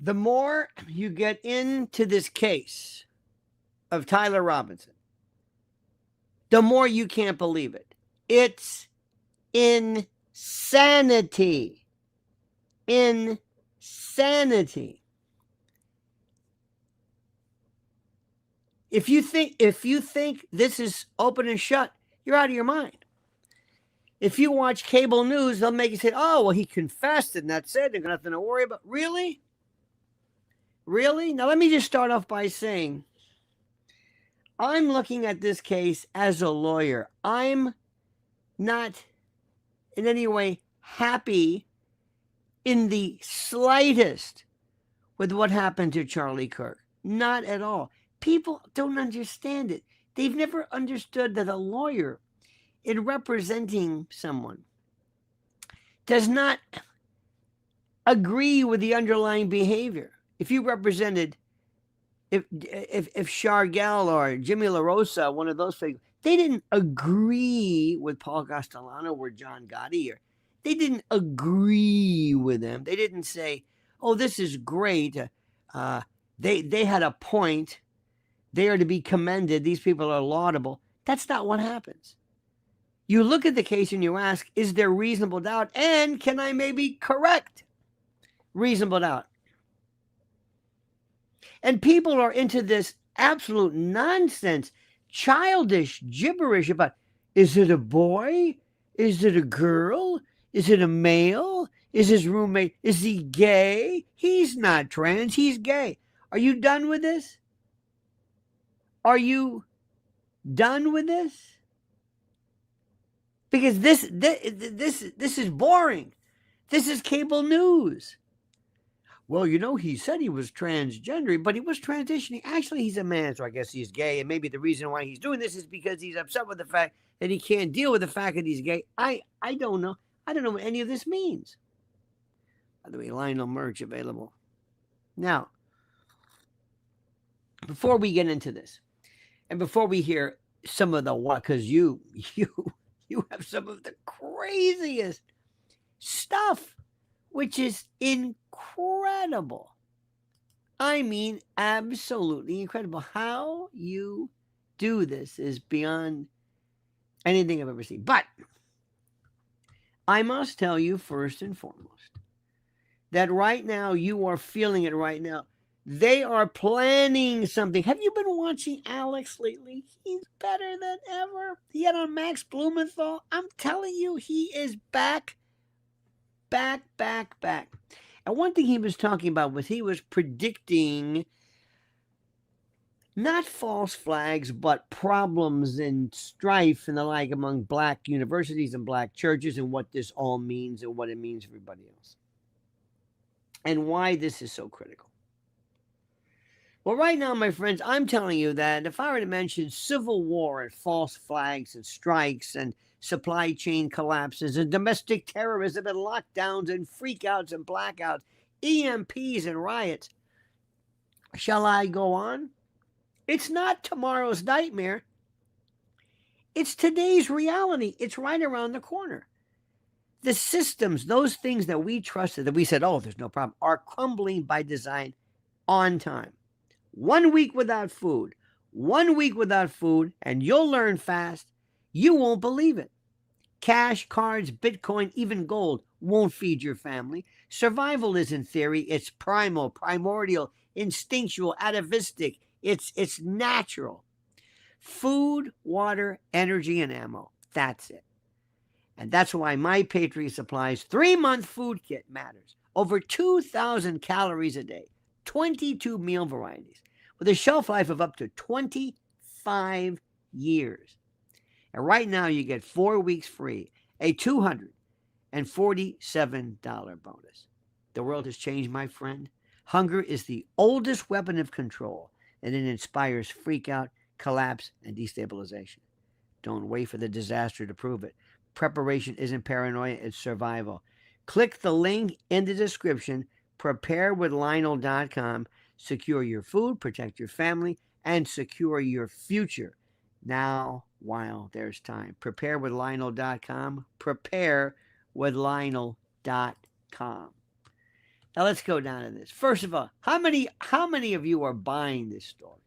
The more you get into this case of Tyler Robinson, the more you can't believe it. It's insanity. Insanity. If you think this is open and shut, you're out of your mind. If you watch cable news, they'll make you say, "Oh, well, he confessed and that's it. There's nothing to worry about." Really? Really? Now let me just start off by saying I'm looking at this case as a lawyer. I'm not in any way happy in the slightest with what happened to Charlie Kirk. Not at all. People don't understand it. They've never understood that a lawyer, in representing someone, does not agree with the underlying behavior. If you represented, if Shargel or Jimmy LaRosa, one of those figures, they didn't agree with Paul Castellano or John Gotti, or they didn't agree with them. They didn't say, "Oh, this is great. They had a point. They are to be commended. These people are laudable." That's not what happens. You look at the case and you ask, is there reasonable doubt? And can I maybe correct reasonable doubt? And people are into this absolute nonsense, childish gibberish about, is it a boy? Is it a girl? Is it a male? Is his roommate, is he gay? He's not trans, he's gay. Are you done with this? Are you done with this? Because this is boring. This is cable news. Well, you know, he said he was transgender, but he was transitioning. Actually, he's a man, so I guess he's gay. And maybe the reason why he's doing this is because he's upset with the fact that he can't deal with the fact that he's gay. I don't know. I don't know what any of this means. By the way, Lionel merch available. Now, before we get into this, and before we hear some of the what, because you have some of the craziest stuff, which is incredible. I mean, absolutely incredible. How you do this is beyond anything I've ever seen. But I must tell you, first and foremost, that right now you are feeling it right now. They are planning something. Have you been watching Alex lately? He's better than ever. He had on Max Blumenthal. I'm telling you, he is back. And one thing he was talking about was he was predicting not false flags, but problems and strife and the like among black universities and black churches, and what this all means and what it means for everybody else. And why this is so critical. Well, right now, my friends, I'm telling you that if I were to mention civil war and false flags and strikes and supply chain collapses and domestic terrorism and lockdowns and freakouts and blackouts, EMPs and riots, shall I go on? It's not tomorrow's nightmare. It's today's reality. It's right around the corner. The systems, those things that we trusted, that we said, oh, there's no problem, are crumbling by design on time. 1 week without food, 1 week without food, and you'll learn fast. You won't believe it. Cash, cards, Bitcoin, even gold won't feed your family. Survival is, in theory, it's primal, primordial, instinctual, atavistic. It's natural. Food, water, energy, and ammo. That's it. And that's why My Patriot Supply's 3-month food kit matters. Over 2,000 calories a day, 22 meal varieties, with a shelf life of up to 25 years. And right now you get 4 weeks free, a $247 bonus. The world has changed, my friend. Hunger is the oldest weapon of control, and it inspires freakout, collapse, and destabilization. Don't wait for the disaster to prove it. Preparation isn't paranoia, it's survival. Click the link in the description, preparewithlionel.com. Secure your food, protect your family, and secure your future. Now, while there's time. Preparewithlionel.com. Preparewithlionel.com. Now let's go down to this. First of all, how many of you are buying this story?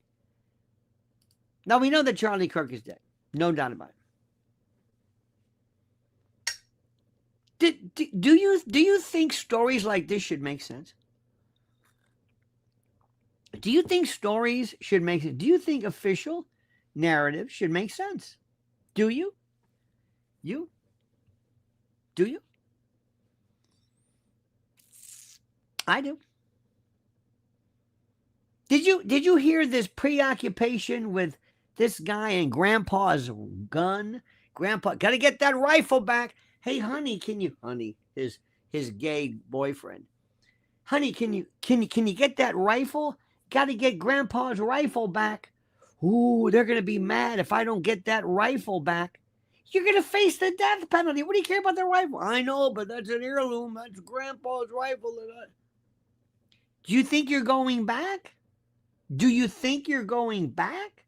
Now we know that Charlie Kirk is dead. No doubt about it. Do you think stories like this should make sense? Do you think stories should make sense? Do you think official narrative should make sense? Do you? You? Do you? I do. Did you hear this preoccupation with this guy and Grandpa's gun? Grandpa, gotta get that rifle back. Hey, honey, can you, honey, his gay boyfriend. Honey, can you get that rifle? Gotta get Grandpa's rifle back. Ooh, they're gonna be mad if I don't get that rifle back. You're gonna face the death penalty. What do you care about the rifle? I know, but that's an heirloom. That's Grandpa's rifle. Do you think you're going back? Do you think you're going back?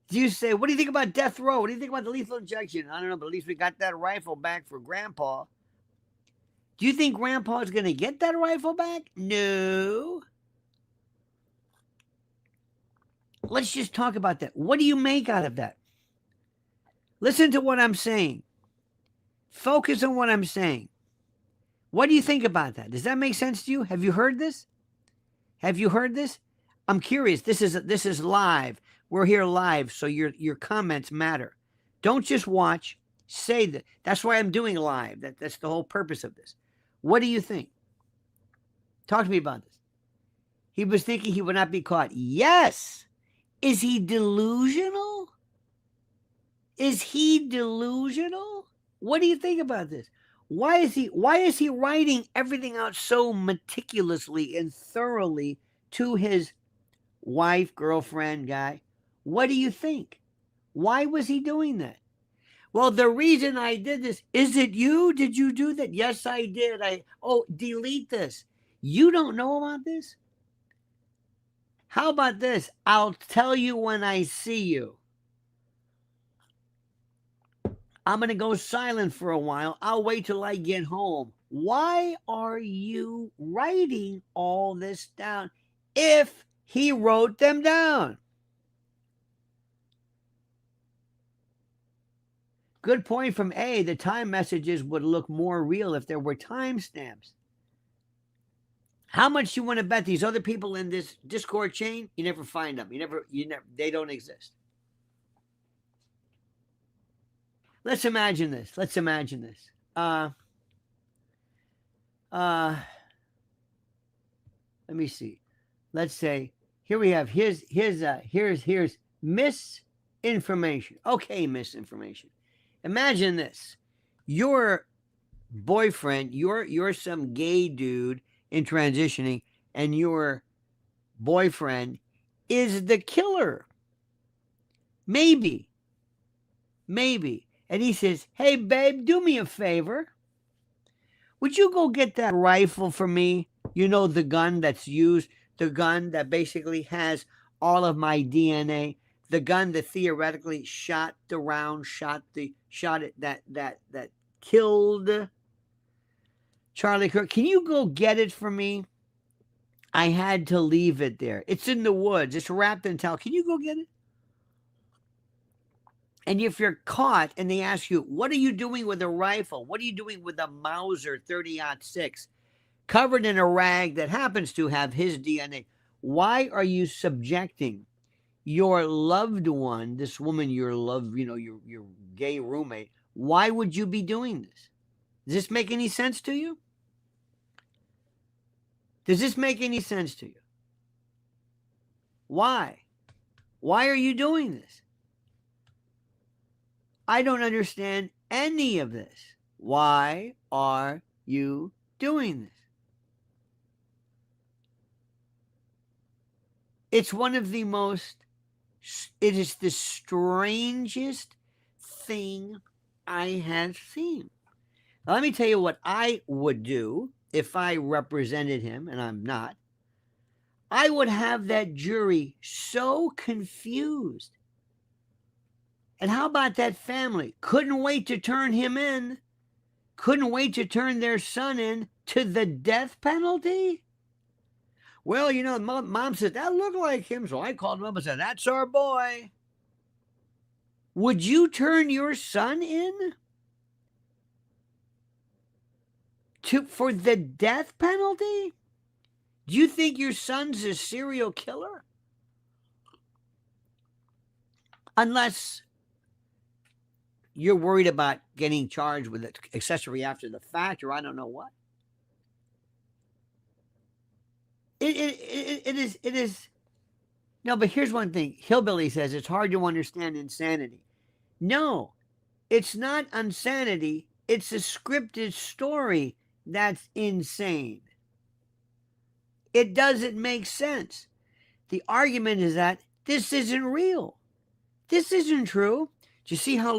Do you say, what do you think about death row? What do you think about the lethal injection? I don't know, but at least we got that rifle back for Grandpa. Do you think Grandpa's going to get that rifle back? No. Let's just talk about that. What do you make out of that? Listen to what I'm saying. Focus on what I'm saying. What do you think about that? Does that make sense to you? Have you heard this? Have you heard this? I'm curious. This is live. We're here live, so your comments matter. Don't just watch. Say that. That's why I'm doing live. That's the whole purpose of this. What do you think? Talk to me about this. He was thinking he would not be caught. Yes. Is he delusional? Is he delusional? What do you think about this? Why is he writing everything out so meticulously and thoroughly to his wife, girlfriend, guy? What do you think? Why was he doing that? Well, the reason I did this, is it you? Did you do that? Yes, I did. Delete this. You don't know about this? How about this? I'll tell you when I see you. I'm going to go silent for a while. I'll wait till I get home. Why are you writing all this down if he wrote them down? Good point from A. The time messages would look more real if there were timestamps. How much you want to bet these other people in this Discord chain? You never find them. You never, they don't exist. Let's imagine this. Let me see. Let's say here we have here's misinformation. Okay, misinformation. Imagine this. Your boyfriend, you're some gay dude in transitioning, and your boyfriend is the killer. Maybe. And he says, hey, babe, do me a favor. Would you go get that rifle for me? You know, the gun that's used, the gun that basically has all of my DNA, the gun that theoretically shot the round, that killed Charlie Kirk. Can you go get it for me? I had to leave it there. It's in the woods. It's wrapped in towel. Can you go get it? And if you're caught and they ask you, what are you doing with a rifle? What are you doing with a Mauser 30-06 covered in a rag that happens to have his DNA? Why are you subjecting your loved one, this woman you love, your gay roommate? Why would you be doing this? Does this make any sense to you? Does this make any sense to you? Why? Why are you doing this? I don't understand any of this. Why are you doing this? It's one of the it is the strangest thing I have seen. Now, let me tell you what I would do if I represented him, and I'm not. I would have that jury so confused. And how about that family? Couldn't wait to turn him in. Couldn't wait to turn their son in. To the death penalty? Well, you know, mom said, that looked like him, so I called him up and said, that's our boy. Would you turn your son in for the death penalty? Do you think your son's a serial killer? Unless you're worried about getting charged with accessory after the fact, or I don't know what. It is. No, but here's one thing. Hillbilly says it's hard to understand insanity. No, it's not insanity. It's a scripted story that's insane. It doesn't make sense. The argument is that this isn't real. This isn't true. Do you see how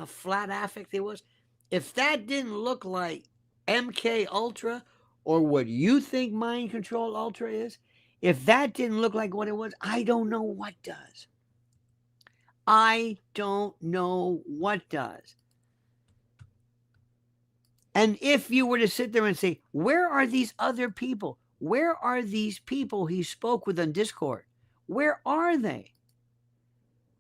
flat affect it was? If that didn't look like MK Ultra or what you think Mind Control Ultra is, if that didn't look like what it was, I don't know what does. I don't know what does. And if you were to sit there and say, where are these other people? Where are these people he spoke with on Discord? Where are they?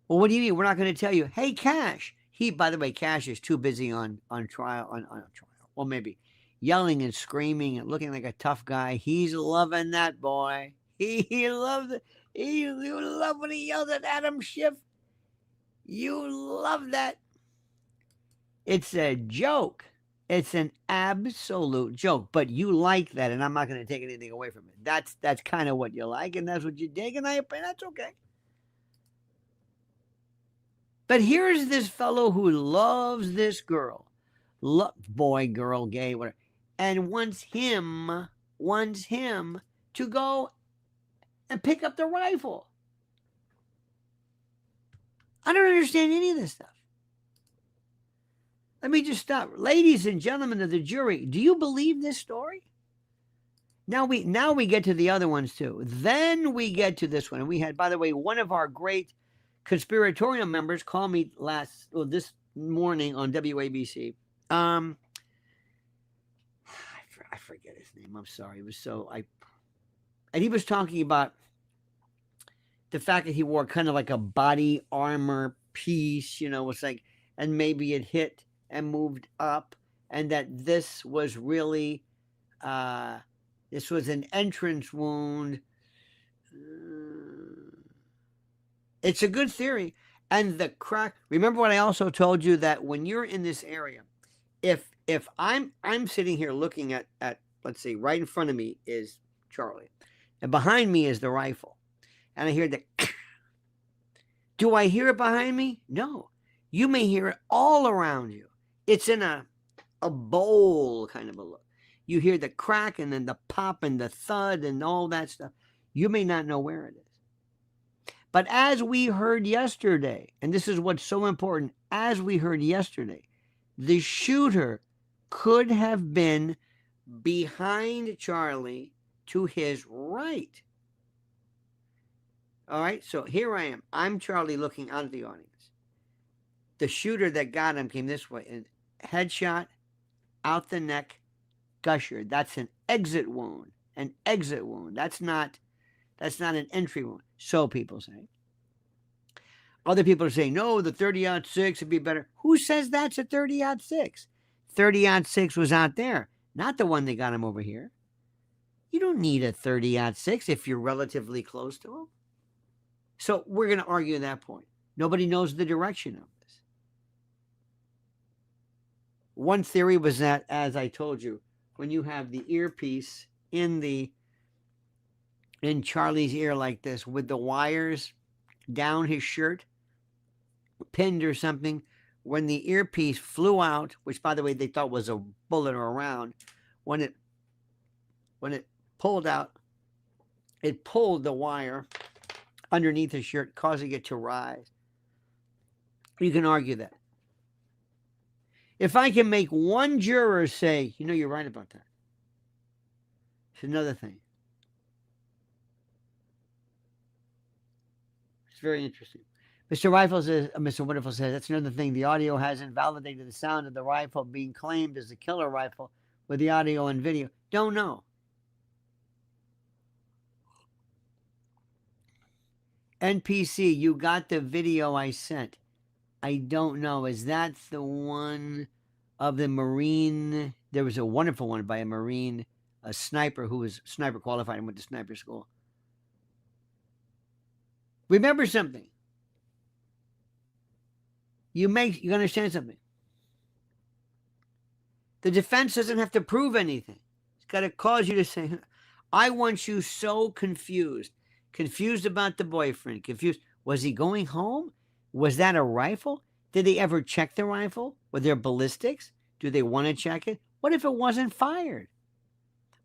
Well, what do you mean? We're not going to tell you. Hey, Cash. By the way, Cash is too busy on trial, on trial. Well, maybe yelling and screaming and looking like a tough guy. He's loving that, boy. He loves it. You love when he yelled at Adam Schiff. You love that. It's a joke. It's an absolute joke. But you like that, and I'm not going to take anything away from it. That's kind of what you like, and that's what you dig, and that's okay. But here's this fellow who loves this girl, boy, girl, gay, whatever, and wants him to go and pick up the rifle. I don't understand any of this stuff. Let me just stop. Ladies and gentlemen of the jury, do you believe this story? Now we get to the other ones too. Then we get to this one. And we had, by the way, one of our great conspiratorial members called me this morning on WABC. I forget his name. I'm sorry. It was and he was talking about the fact that he wore kind of like a body armor piece, it's like, and maybe it hit and moved up, and that this was really, this was an entrance wound. It's a good theory. And the crack, remember what I also told you, that when you're in this area, if I'm sitting here looking at let's see, right in front of me is Charlie, and behind me is the rifle, and I hear the do I hear it behind me? No. You may hear it all around you. It's in a bowl kind of a look. You hear the crack and then the pop and the thud and all that stuff. You may not know where it is. But as we heard yesterday, and this is what's so important, as we heard yesterday, the shooter could have been behind Charlie to his right. All right, so here I am. I'm Charlie looking out of the audience. The shooter that got him came this way, and headshot, out the neck, gusher. That's an exit wound. An exit wound. That's not an entry wound. So people say. Other people are saying, no, the 30-06 would be better. Who says that's a 30-06? 30-06 was out there, not the one that got him over here. You don't need a 30-06 if you're relatively close to him. So we're going to argue that point. Nobody knows the direction of this. One theory was that, as I told you, when you have the earpiece in Charlie's ear like this, with the wires down his shirt, pinned or something, when the earpiece flew out, which by the way they thought was a bullet or a round, when it pulled out, it pulled the wire underneath his shirt, causing it to rise. You can argue that. If I can make one juror say, you're right about that, it's another thing. It's very interesting. Mr. Wonderful says, that's another thing. The audio has invalidated the sound of the rifle being claimed as the killer rifle with the audio and video? Don't know. NPC, you got the video I sent. I don't know. Is that the one of the Marine? There was a wonderful one by a Marine, a sniper who was sniper qualified and went to sniper school. Remember something. You understand something. The defense doesn't have to prove anything. It's got to cause you to say, I want you so confused. Confused about the boyfriend. Confused. Was he going home? Was that a rifle? Did they ever check the rifle? Were there ballistics? Do they want to check it? What if it wasn't fired?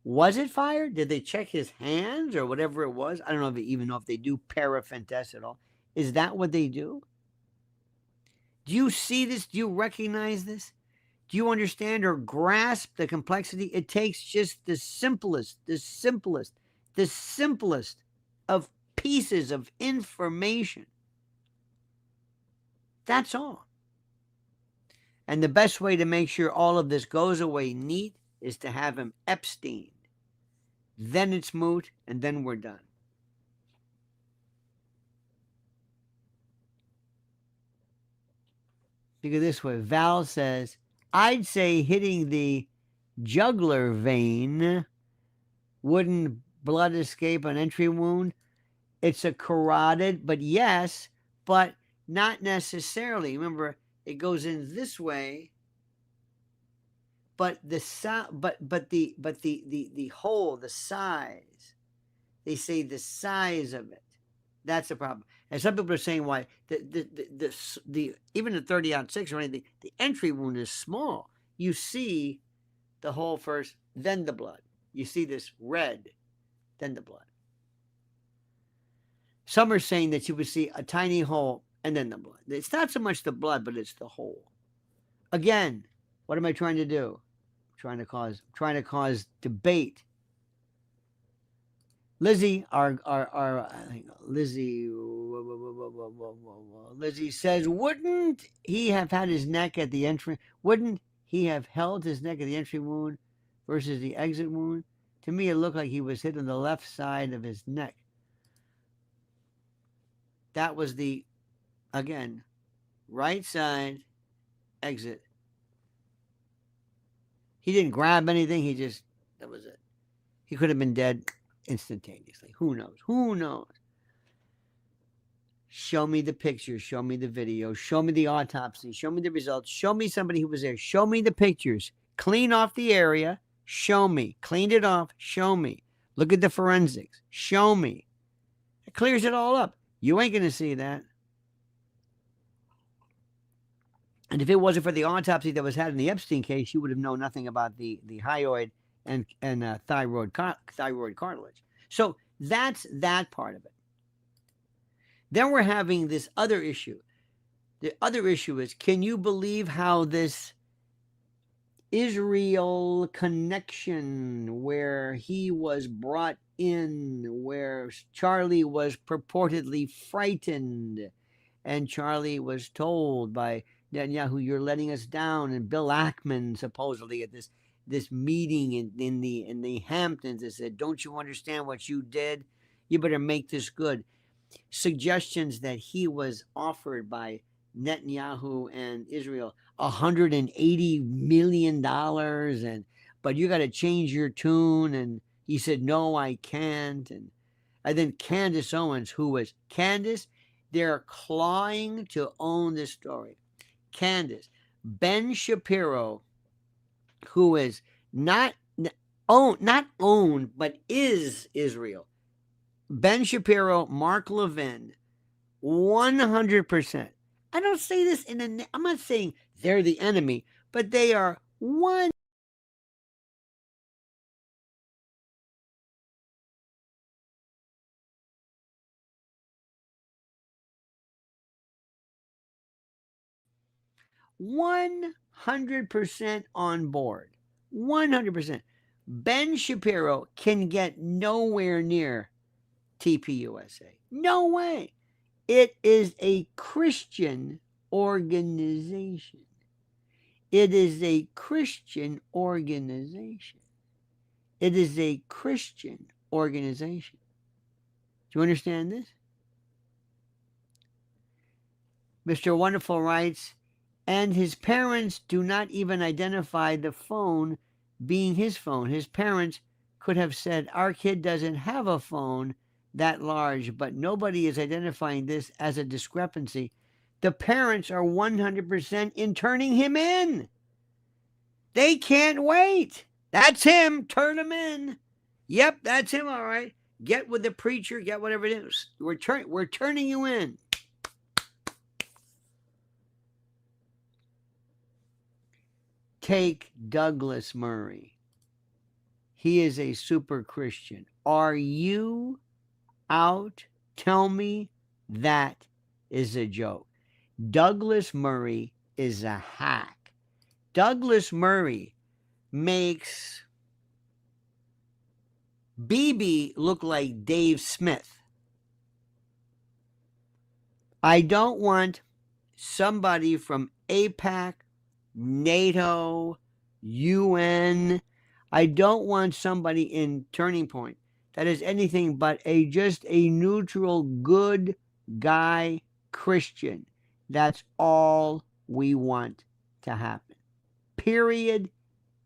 Was it fired? Did they check his hands or whatever it was? I don't know if they even know if they do paraffin tests at all. Is that what they do? Do you see this? Do you recognize this? Do you understand or grasp the complexity? It takes just the simplest of pieces of information. That's all. And the best way to make sure all of this goes away neat is to have him Epstein. Then it's moot, and then we're done. Think of it this way. Val says, I'd say hitting the jugular vein wouldn't blood escape an entry wound. It's a carotid, but yes, but not necessarily. Remember, it goes in this way, but the hole, the size. They say the size of it. That's the problem. And some people are saying why the even the 30-06 or anything, the entry wound is small. You see the hole first, then the blood. You see this red, then the blood. Some are saying that you would see a tiny hole and then the blood. It's not so much the blood, but it's the hole. Again, what am I trying to do? I'm trying to cause debate. Lizzie, Lizzie says, wouldn't he have had his neck at the entry? Wouldn't he have held his neck at the entry wound versus the exit wound? To me, it looked like he was hit on the left side of his neck. That was the, again, right side exit. He didn't grab anything. That was it. He could have been dead instantaneously. Who knows? Who knows? Show me the pictures. Show me the video. Show me the autopsy. Show me the results. Show me somebody who was there. Show me the pictures. Clean off the area. Show me. Cleaned it off. Show me. Look at the forensics. Show me. It clears it all up. You ain't going to see that. And if it wasn't for the autopsy that was had in the Epstein case, you would have known nothing about the hyoid and thyroid cartilage. So that's that part of it. Then we're having this other issue. The other issue is, can you believe how this Israel connection, where he was brought in, where Charlie was purportedly frightened, and Charlie was told by Netanyahu, you're letting us down, and Bill Ackman supposedly at this meeting in the Hamptons, they said, don't you understand what you did? You better make this good. Suggestions that he was offered by Netanyahu and Israel $180 million, but you got to change your tune. And he said, no, I can't. And then Candace Owens, who was Candace, they're clawing to own this story. Candace, Ben Shapiro, who is not owned, but is Israel. Ben Shapiro, Mark Levin, 100%. I don't say this I'm not saying they're the enemy, but they are 100% on board. 100%. Ben Shapiro can get nowhere near TPUSA. No way. It is a Christian organization. It is a Christian organization. It is a Christian organization. Do you understand this? Mr. Wonderful writes, and his parents do not even identify the phone being his phone. His parents could have said, our kid doesn't have a phone that large, but nobody is identifying this as a discrepancy. The parents are 100% in turning him in. They can't wait. That's him. Turn him in. Yep, that's him, all right. Get with the preacher, get whatever it is. We're turning you in. Take Douglas Murray. He is a super Christian. Are you out? Tell me that is a joke. Douglas Murray is a hack. Douglas Murray makes BB look like Dave Smith. I don't want somebody from AIPAC, NATO, UN. I don't want somebody in Turning Point that is anything but just a neutral, good guy Christian. That's all we want to happen. Period.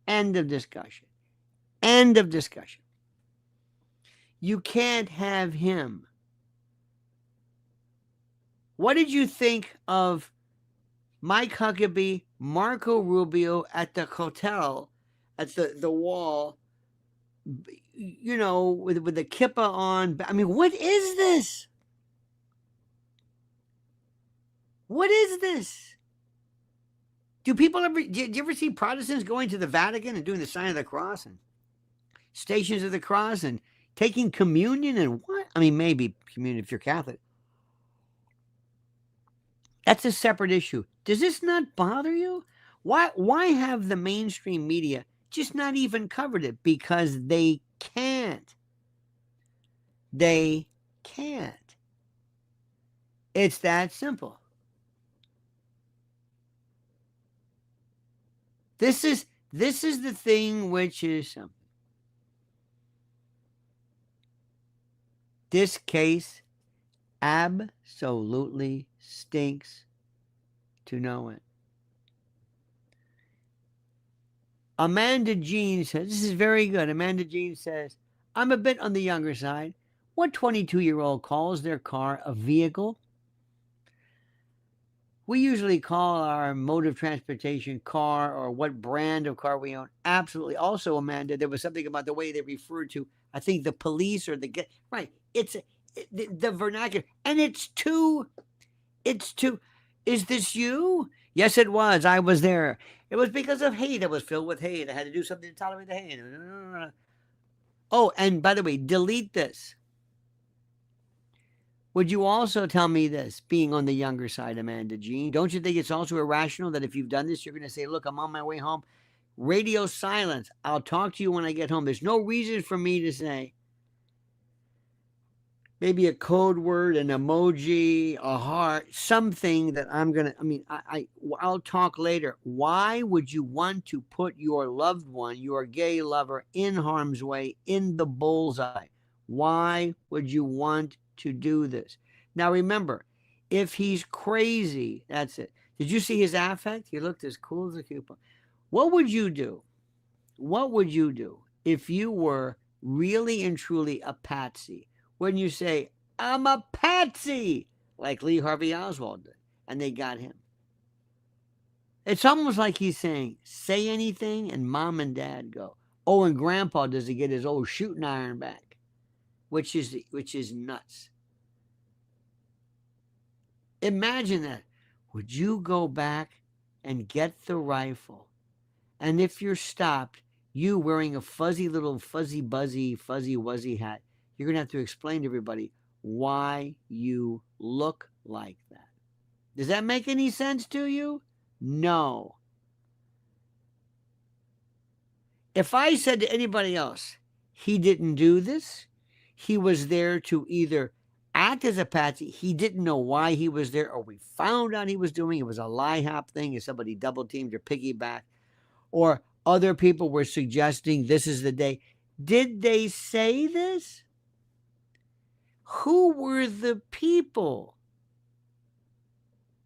End of discussion. End of discussion. You can't have him. What did you think of Mike Huckabee, Marco Rubio at the hotel, at the wall, you know, with the kippah on? I mean, what is this? What is this? Do you ever see Protestants going to the Vatican and doing the sign of the cross and Stations of the Cross and taking communion and what? I mean, maybe communion if you're Catholic. That's a separate issue. Does this not bother you? Why have the mainstream media just not even covered it? Because they can't. They can't. It's that simple. This is the thing which is something. This case absolutely stinks to know it. Amanda Jean says, this is very good. Amanda Jean says, I'm a bit on the younger side. What 22-year-old calls their car a vehicle? We usually call our mode of transportation car, or what brand of car we own. Absolutely. Also, Amanda, there was something about the way they referred to, I think, the police or the... Right. It's the vernacular. And it's too... Is this you? Yes, it was. I was there. It was because of hate. I was filled with hate. I had to do something to tolerate the hate. Oh, and by the way, delete this. Would you also tell me this, being on the younger side, Amanda Jean? Don't you think it's also irrational that if you've done this, you're going to say, look, I'm on my way home. Radio silence. I'll talk to you when I get home. There's no reason for me to say maybe a code word, an emoji, a heart, something that I'm going to, I'll talk later. Why would you want to put your loved one, your gay lover, in harm's way, in the bullseye? Why would you want to do this? Now remember, if he's crazy, that's it. Did you see his affect? He looked as cool as a cucumber. What would you do? What would you do if you were really and truly a patsy? When you say, I'm a patsy, like Lee Harvey Oswald did, and they got him. It's almost like he's saying, say anything, and mom and dad go. Oh, and grandpa does he get his old shooting iron back, which is nuts. Imagine that. Would you go back and get the rifle? And if you're stopped, you wearing a fuzzy little fuzzy wuzzy hat, you're going to have to explain to everybody why you look like that. Does that make any sense to you? No. If I said to anybody else, he didn't do this, he was there to either act as a patsy. He didn't know why he was there, or we found out he was doing it was a lie hop thing, if somebody double teamed or piggybacked, or other people were suggesting this is the day. Did they say this? Who were the people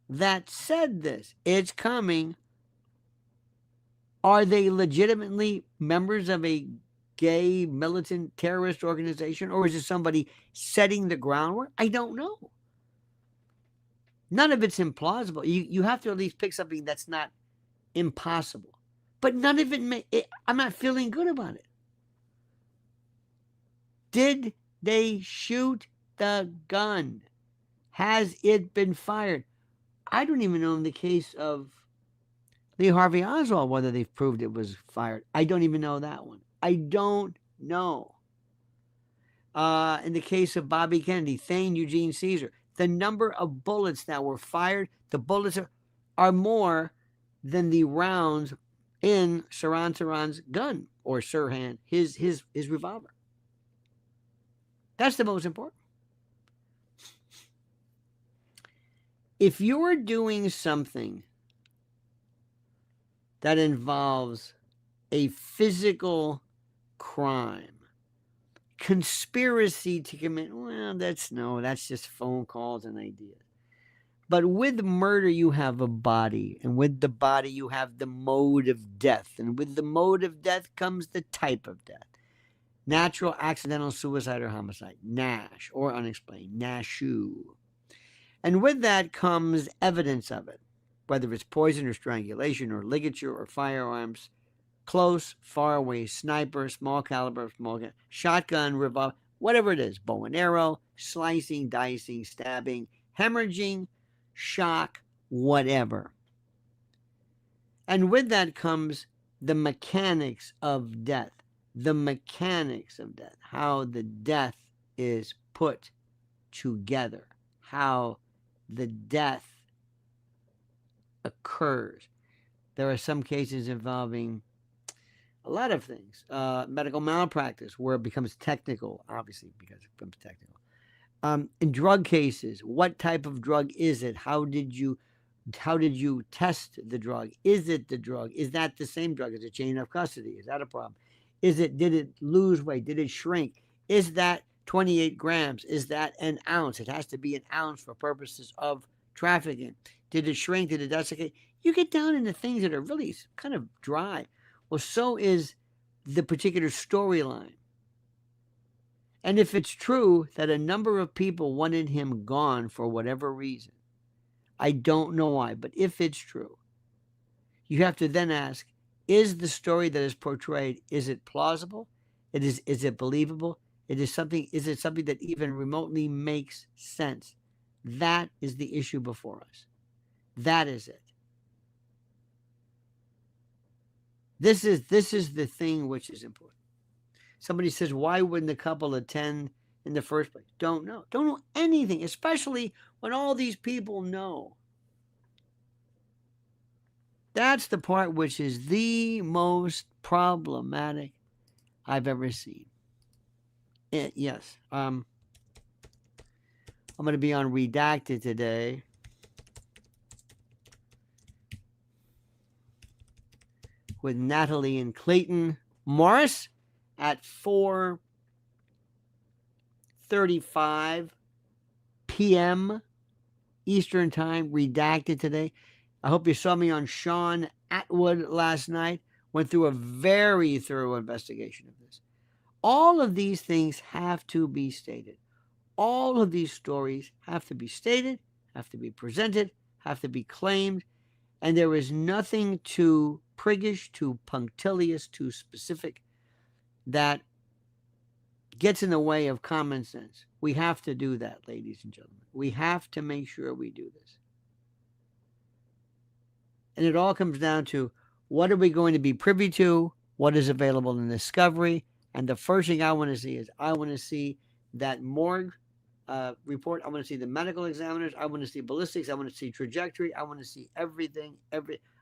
that said this? It's coming. Are they legitimately members of a gay militant terrorist organization, or is it somebody setting the groundwork? I don't know. None of it's implausible. You have to at least pick something that's not impossible, but none of it. I'm not feeling good about it. Did they shoot the gun? Has it been fired? I don't even know in the case of Lee Harvey Oswald whether they've proved it was fired. I don't even know that one. I don't know. In the case of Bobby Kennedy, Thane Eugene Caesar, the number of bullets that were fired, the bullets are more than the rounds in Sirhan's gun, or Sirhan, his revolver. That's the most important. If you're doing something that involves a physical crime, conspiracy to commit, well, that's just phone calls and ideas. But with murder, you have a body, and with the body, you have the mode of death, and with the mode of death comes the type of death. Natural, accidental, suicide, or homicide, NASH, or unexplained, NASHU. And with that comes evidence of it, whether it's poison or strangulation or ligature or firearms, close, far away, sniper, small caliber, shotgun, revolver, whatever it is, bow and arrow, slicing, dicing, stabbing, hemorrhaging, shock, whatever. And with that comes the mechanics of death. The mechanics of death, how the death is put together, how the death occurs. There are some cases involving a lot of things. Medical malpractice, where it becomes technical, obviously, because it becomes technical. In drug cases, what type of drug is it? How did you test the drug? Is it the drug? Is that the same drug? Is it chain of custody? Is that a problem? Did it lose weight? Did it shrink? Is that 28 grams? Is that an ounce? It has to be an ounce for purposes of trafficking. Did it shrink? Did it desiccate? You get down into things that are really kind of dry. Well, so is the particular storyline. And if it's true that a number of people wanted him gone for whatever reason, I don't know why, but if it's true, you have to then ask, is the story that is portrayed, is it plausible? Is it believable? Is it something that even remotely makes sense? That is the issue before us. That is it. This is the thing which is important. Somebody says, why wouldn't the couple attend in the first place? Don't know. Don't know anything, especially when all these people know. That's the part which is the most problematic I've ever seen. Yes. I'm going to be on Redacted today. With Natalie and Clayton Morris at 4:35 p.m. Eastern Time. Redacted today. I hope you saw me on Sean Atwood last night. Went through a very thorough investigation of this. All of these things have to be stated. All of these stories have to be stated, have to be presented, have to be claimed, and there is nothing too priggish, too punctilious, too specific that gets in the way of common sense. We have to do that, ladies and gentlemen. We have to make sure we do this. And it all comes down to, what are we going to be privy to? What is available in Discovery? And the first thing I want to see is, I want to see that morgue report. I want to see the medical examiners. I want to see ballistics. I want to see trajectory. I want to see everything.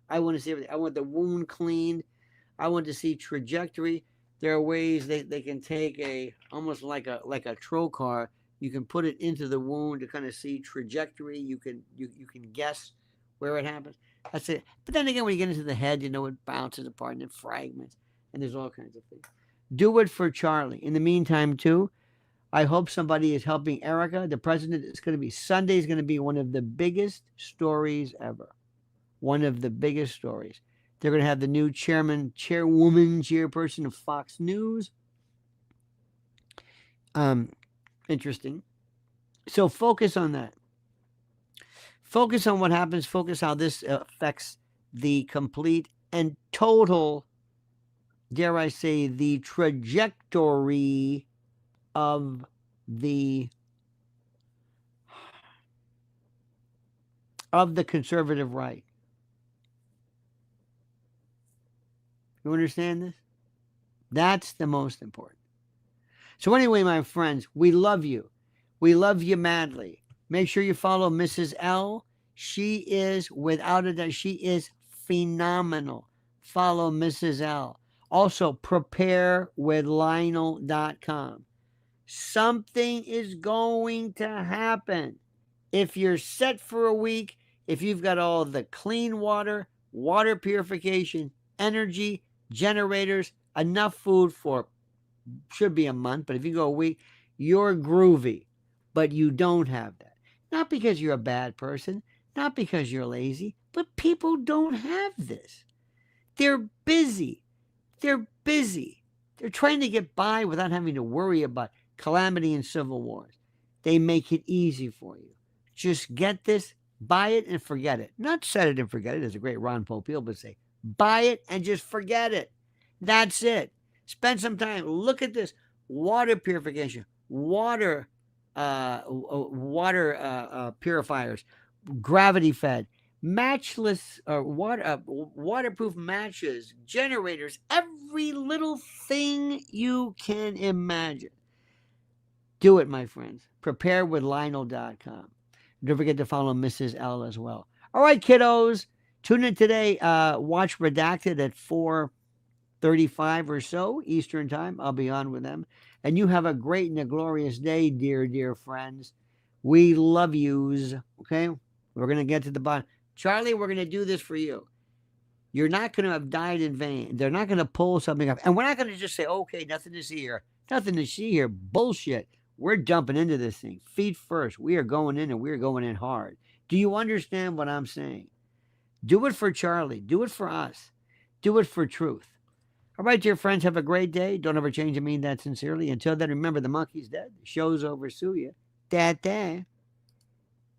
I want to see everything. I want the wound cleaned. I want to see trajectory. There are ways they can take almost like a trocar, You can put it into the wound to kind of see trajectory. You can guess where it happens. That's it. But then again, when you get into the head, you know, it bounces apart and it fragments, and there's all kinds of things. Do it for Charlie. In the meantime, too, I hope somebody is helping Erica. The president is going to be, Sunday is going to be one of the biggest stories ever. One of the biggest stories. They're going to have the new chairperson of Fox News. Interesting. So focus on that. Focus on what happens. Focus how this affects the complete and total, dare I say, the trajectory of the conservative right. You understand this? That's the most important. So anyway, my friends, we love you. We love you madly. Make sure you follow Mrs. L. She is, without a doubt, she is phenomenal. Follow Mrs. L. Also, preparewithlionel.com. Something is going to happen. If you're set for a week, if you've got all the clean water, water purification, energy, generators, enough food for, should be a month, but if you go a week, you're groovy. But you don't have that. Not because you're a bad person, not because you're lazy, but people don't have this. They're busy. They're busy. They're trying to get by without having to worry about calamity and civil wars. They make it easy for you. Just get this, buy it, and forget it. Not set it and forget it. There's a great Ron Popeil would say, buy it and just forget it. That's it. Spend some time. Look at this. Water purification. Water purifiers. Gravity fed. Matchless waterproof matches. Generators. Every little thing you can imagine. Do it, my friends. Preparewithlionel.com. Don't forget to follow Mrs. L as well. All right, kiddos. Tune in today. Watch Redacted at 4:35 or so Eastern time. I'll be on with them. And you have a great and a glorious day, dear, dear friends. We love yous. Okay? We're going to get to the bottom. Charlie, we're going to do this for you. You're not going to have died in vain. They're not going to pull something up. And we're not going to just say, okay, nothing to see here. Nothing to see here. Bullshit. We're jumping into this thing. Feet first. We are going in, and we are going in hard. Do you understand what I'm saying? Do it for Charlie. Do it for us. Do it for truth. All right, dear friends, have a great day. Don't ever change. I mean that sincerely. Until then, remember, the monkey's dead. The show's over. Sue ya. Da-da.